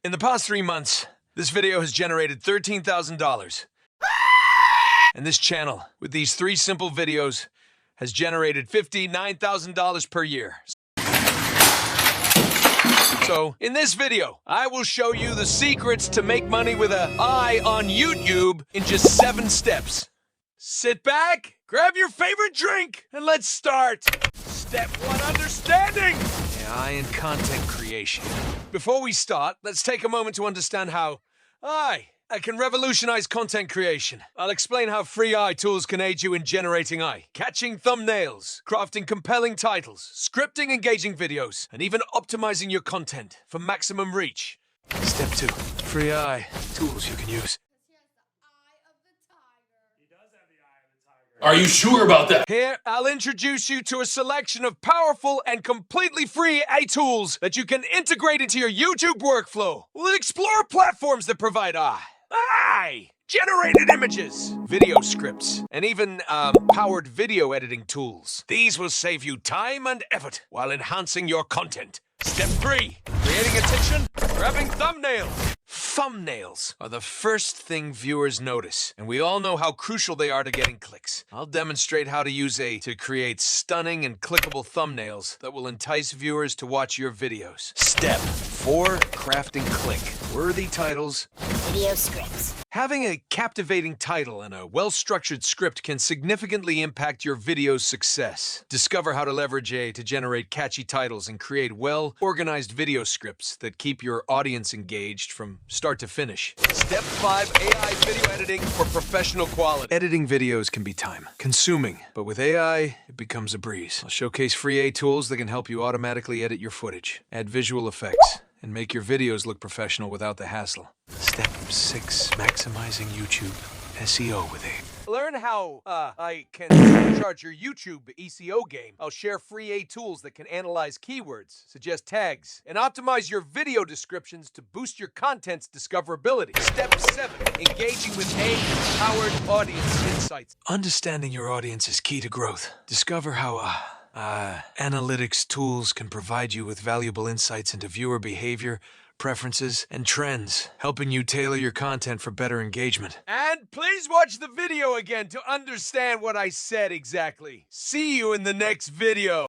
In the past 3 months, this video has generated $13,000. And this channel, with these 3 simple videos, has generated $59,000 per year. So, in this video, I will show you the secrets to make money with an eye on YouTube in just 7 steps. Sit back, grab your favorite drink, and let's start. Step 1, understanding AI and content creation. Before we start, let's take a moment to understand how I can revolutionize content creation. I'll explain how free AI tools can aid you in generating catching thumbnails, crafting compelling titles, scripting engaging videos, and even optimizing your content for maximum reach. Step 2, free AI tools you can use. Are you sure about that? Here, I'll introduce you to a selection of powerful and completely free AI tools that you can integrate into your YouTube workflow. We'll explore platforms that provide generated images, video scripts, and even powered video editing tools. These will save you time and effort while enhancing your content. Step 3, creating attention, grabbing thumbnails. Thumbnails are the first thing viewers notice, and we all know how crucial they are to getting clicks. I'll demonstrate how to use AI to create stunning and clickable thumbnails that will entice viewers to watch your videos. Step 4, crafting click-worthy titles. Video scripts. Having a captivating title and a well-structured script can significantly impact your video's success. Discover how to leverage AI to generate catchy titles and create well-organized video scripts that keep your audience engaged from start to finish. Step 5, AI video editing for professional quality. Editing videos can be time-consuming, but with AI, it becomes a breeze. I'll showcase free AI tools that can help you automatically edit your footage, add visual effects, and make your videos look professional without the hassle. Step 6, maximizing YouTube SEO with AI. Learn how I can charge your YouTube SEO game. I'll share free AI tools that can analyze keywords, suggest tags, and optimize your video descriptions to boost your content's discoverability. Step 7, engaging with AI-powered audience insights. Understanding your audience is key to growth. Discover how analytics tools can provide you with valuable insights into viewer behavior, preferences, and trends, helping you tailor your content for better engagement. And please watch the video again to understand what I said exactly. See you in the next video.